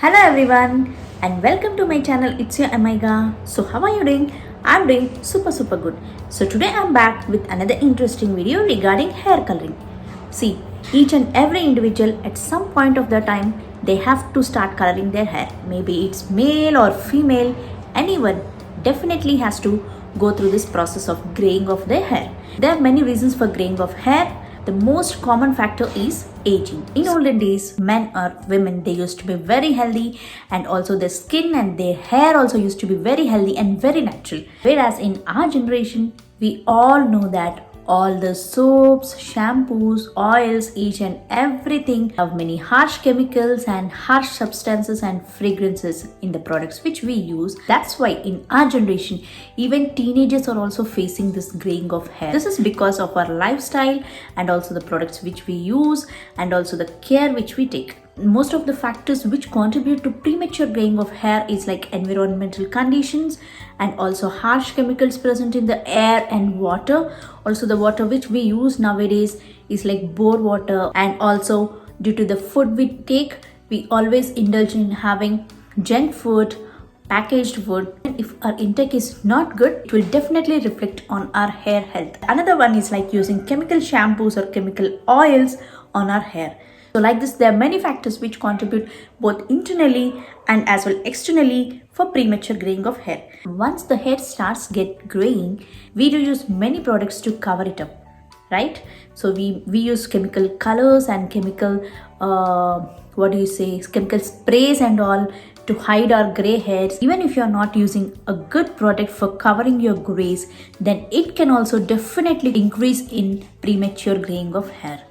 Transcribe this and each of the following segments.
Hello everyone and welcome to my channel. It's your Amiga. So how are you doing? I'm doing super good. So today I'm back with another interesting video regarding hair coloring. See, each and every individual at some point of the time they have to start coloring their hair. Maybe it's male or female, anyone definitely has to go through this process of graying of their hair. There are many reasons for graying of hair. The most common factor is aging. In olden days, men or women, they used to be very healthy, and also their skin and their hair also used to be very healthy and very natural. Whereas in our generation, we all know that all the soaps, shampoos, oils, each and everything have many harsh chemicals and harsh substances and fragrances in the products which we use. That's why in our generation, even teenagers are also facing this graying of hair. This is because of our lifestyle and also the products which we use and also the care which we take. Most of the factors which contribute to premature graying of hair is like environmental conditions and also harsh chemicals present in the air and water. Also the water which we use nowadays is like bore water, and also due to the food we take, we always indulge in having junk food, packaged food. And if our intake is not good, it will definitely reflect on our hair health. Another one is like using chemical shampoos or chemical oils on our hair. So like this, there are many factors which contribute both internally and as well externally for premature graying of hair. Once the hair starts get graying, we do use many products to cover it up, right? So we use chemical colors and chemical chemical sprays and all to hide our gray hairs. Even if you're not using a good product for covering your grays, then it can also definitely increase in premature graying of hair.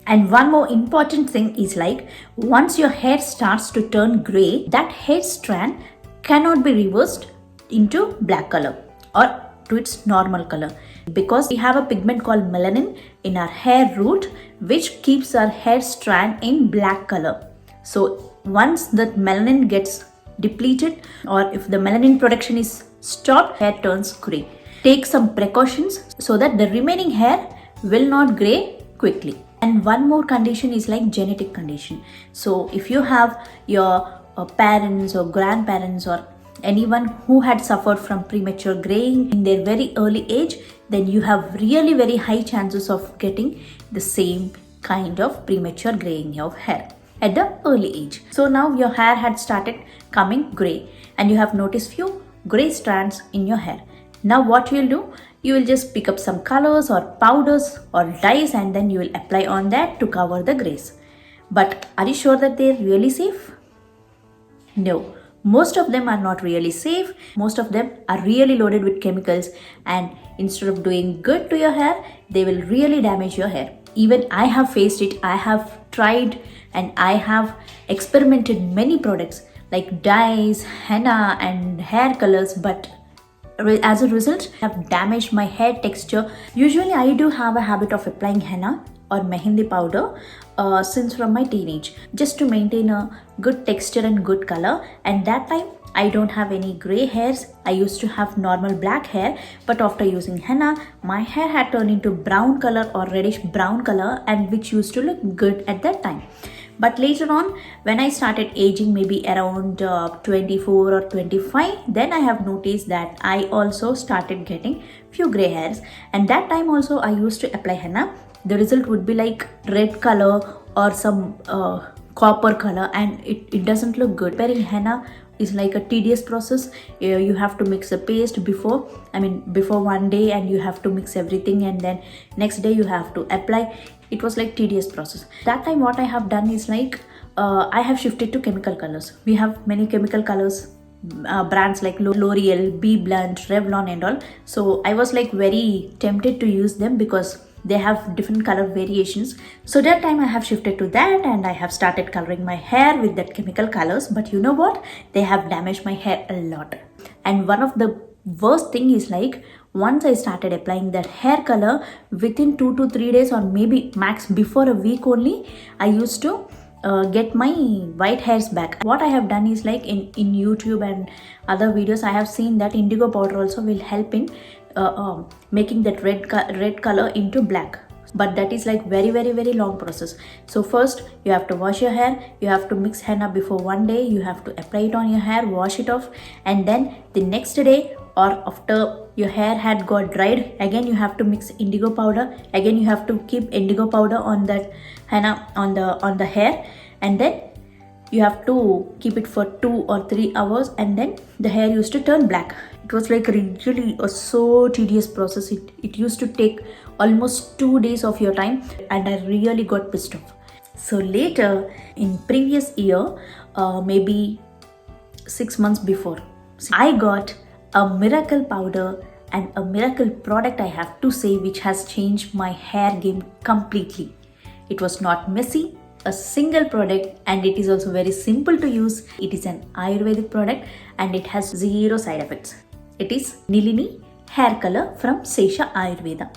And one more important thing is like, once your hair starts to turn gray, that hair strand cannot be reversed into black color or to its normal color, because we have a pigment called melanin in our hair root which keeps our hair strand in black color. So once that melanin gets depleted, or if the melanin production is stopped, hair turns gray. Take some precautions so that the remaining hair will not gray quickly. And one more condition is like genetic condition. So if you have your parents or grandparents or anyone who had suffered from premature graying in their very early age, then you have really very high chances of getting the same kind of premature graying of hair at the early age. So now your hair had started coming gray and you have noticed few gray strands in your hair. Now what you will do? You will just pick up some colors or powders or dyes and then you will apply on that to cover the grays. But are you sure that they're really safe? No, most of them are not really safe. Most of them are really loaded with chemicals, and instead of doing good to your hair, they will really damage your hair. Even I have faced it. I have tried and I have experimented many products like dyes, henna and hair colors, but as a result, I have damaged my hair texture. Usually I do have a habit of applying henna or mehendi powder since from my teenage, just to maintain a good texture and good color. And that time I don't have any gray hairs. I used to have normal black hair, but after using henna, my hair had turned into brown color or reddish brown color, and which used to look good at that time. But later on, when I started aging, maybe around 24 or 25, then I have noticed that I also started getting few gray hairs. And that time also I used to apply henna. The result would be like red color or some copper color, and it doesn't look good. Preparing henna is like a tedious process. You have to mix a paste before one day, and you have to mix everything, and then next day you have to apply. It was like tedious process. That time what I have done is like I have shifted to chemical colors. We have many chemical colors brands like L'Oreal, B Blunt, Revlon and all. So I was like very tempted to use them because they have different color variations. So that time I have shifted to that and I have started coloring my hair with that chemical colors. But you know what? They have damaged my hair a lot. And one of the worst thing is like, once I started applying that hair color, within 2 to 3 days or maybe max before a week only, I used to get my white hairs back. What I have done is like in YouTube and other videos, I have seen that indigo powder also will help in making that red color into black. but that is like very long process. So first you have to wash your hair, you have to mix henna before one day, you have to apply it on your hair, wash it off, and then the next day or after your hair had got dried, again you have to mix indigo powder, again you have to keep indigo powder on that henna on the hair, and then you have to keep it for 2 or 3 hours, and then the hair used to turn black. It was like really a so tedious process. It used to take almost 2 days of your time, and I really got pissed off. So later in previous year, maybe 6 months before, I got a miracle powder and a miracle product, I have to say, which has changed my hair game completely. It was not messy, a single product, and it is also very simple to use. It is an Ayurvedic product and it has zero side effects. It is Nilini Hair Color from Sesha Ayurveda.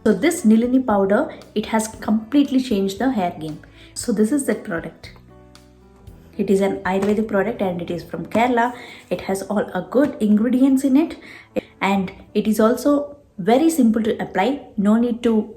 So this Nilini powder, it has completely changed the hair game. So this is that product. It is an Ayurvedic product and it is from Kerala. It has all a good ingredients in it, and it is also very simple to apply. No need to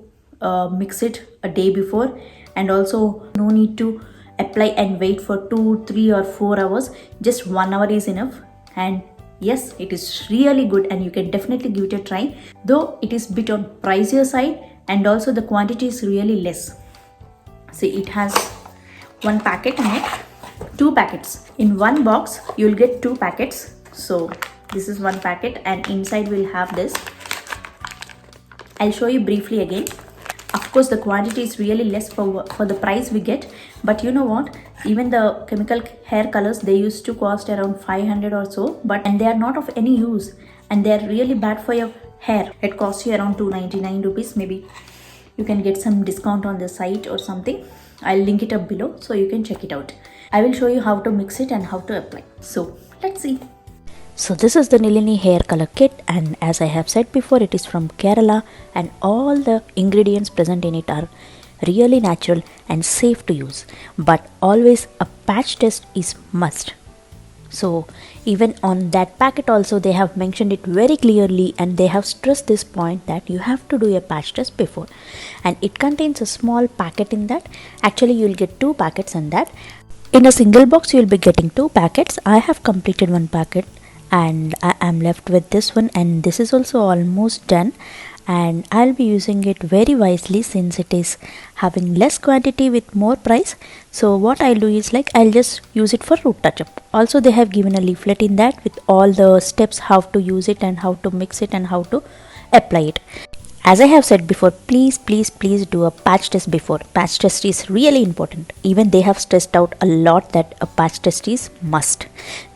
mix it a day before, and also no need to apply and wait for 2, 3 or 4 hours. Just 1 hour is enough, and yes, it is really good and you can definitely give it a try, though it is bit on pricier side and also the quantity is really less. See, it has one packet in it, 2 packets. In one box you will get 2 packets. So this is one packet and inside we'll have this. I'll show you briefly again. Of course the quantity is really less for the price we get, but you know what, even the chemical hair colors, they used to cost around 500 or so, and they are not of any use and they are really bad for your hair. It costs you around 299 rupees. Maybe you can get some discount on the site or something. I'll link it up below so you can check it out. I will show you how to mix it and how to apply. So let's see. So this is the Nilini hair color kit, and as I have said before, it is from Kerala and all the ingredients present in it are really natural and safe to use, but always a patch test is must. So even on that packet also they have mentioned it very clearly, and they have stressed this point that you have to do a patch test before, and it contains a small packet in that. Actually you will get 2 packets in that. In a single box you will be getting 2 packets. I have completed 1 packet and I am left with this one, and this is also almost done, and I'll be using it very wisely since it is having less quantity with more price. So what I'll do is like I'll just use it for root touch up. Also they have given a leaflet in that with all the steps how to use it and how to mix it and how to apply it. As I have said before, please do a patch test before. Patch test is really important. Even they have stressed out a lot that a patch test is must.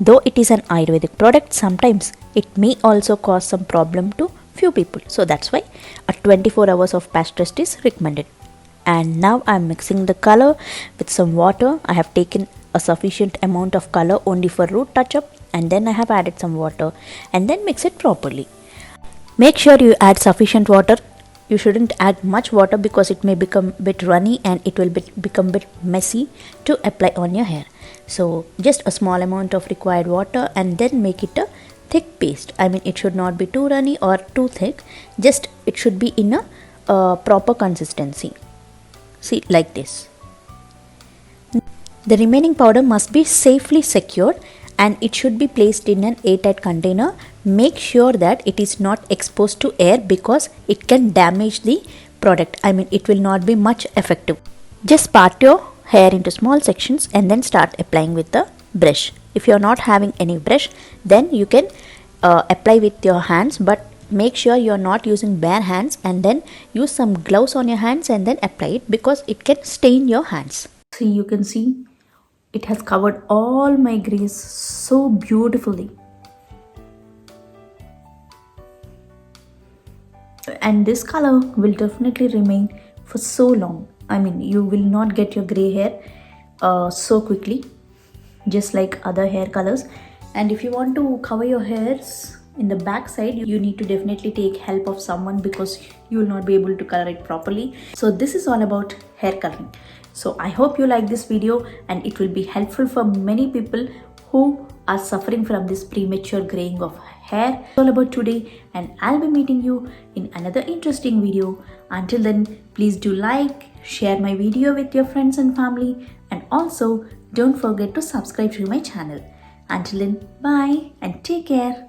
Though it is an Ayurvedic product, sometimes it may also cause some problem to few people. So that's why a 24 hours of patch test is recommended. And now I am mixing the color with some water. I have taken a sufficient amount of color only for root touch up, and then I have added some water and then mix it properly. Make sure you add sufficient water. You shouldn't add much water because it may become a bit runny and it will become a bit messy to apply on your hair. So just a small amount of required water and then make it a thick paste. I mean, it should not be too runny or too thick. Just it should be in a proper consistency. See, like this. The remaining powder must be safely secured and it should be placed in an airtight container. Make sure that it is not exposed to air because it can damage the product. I mean, it will not be much effective. Just part your hair into small sections and then start applying with the brush. If you are not having any brush, then you can apply with your hands, but make sure you are not using bare hands, and then use some gloves on your hands and then apply it because it can stain your hands. So you can see it has covered all my grays so beautifully. And this color will definitely remain for so long. I mean, you will not get your gray hair so quickly, just like other hair colors. And if you want to cover your hairs in the back side, you need to definitely take help of someone because you will not be able to color it properly. So this is all about hair coloring. So I hope you like this video and it will be helpful for many people who are suffering from this premature graying of hair. All about today, and I'll be meeting you in another interesting video. Until then, please do like, share my video with your friends and family, and also don't forget to subscribe to my channel. Until then, bye and take care.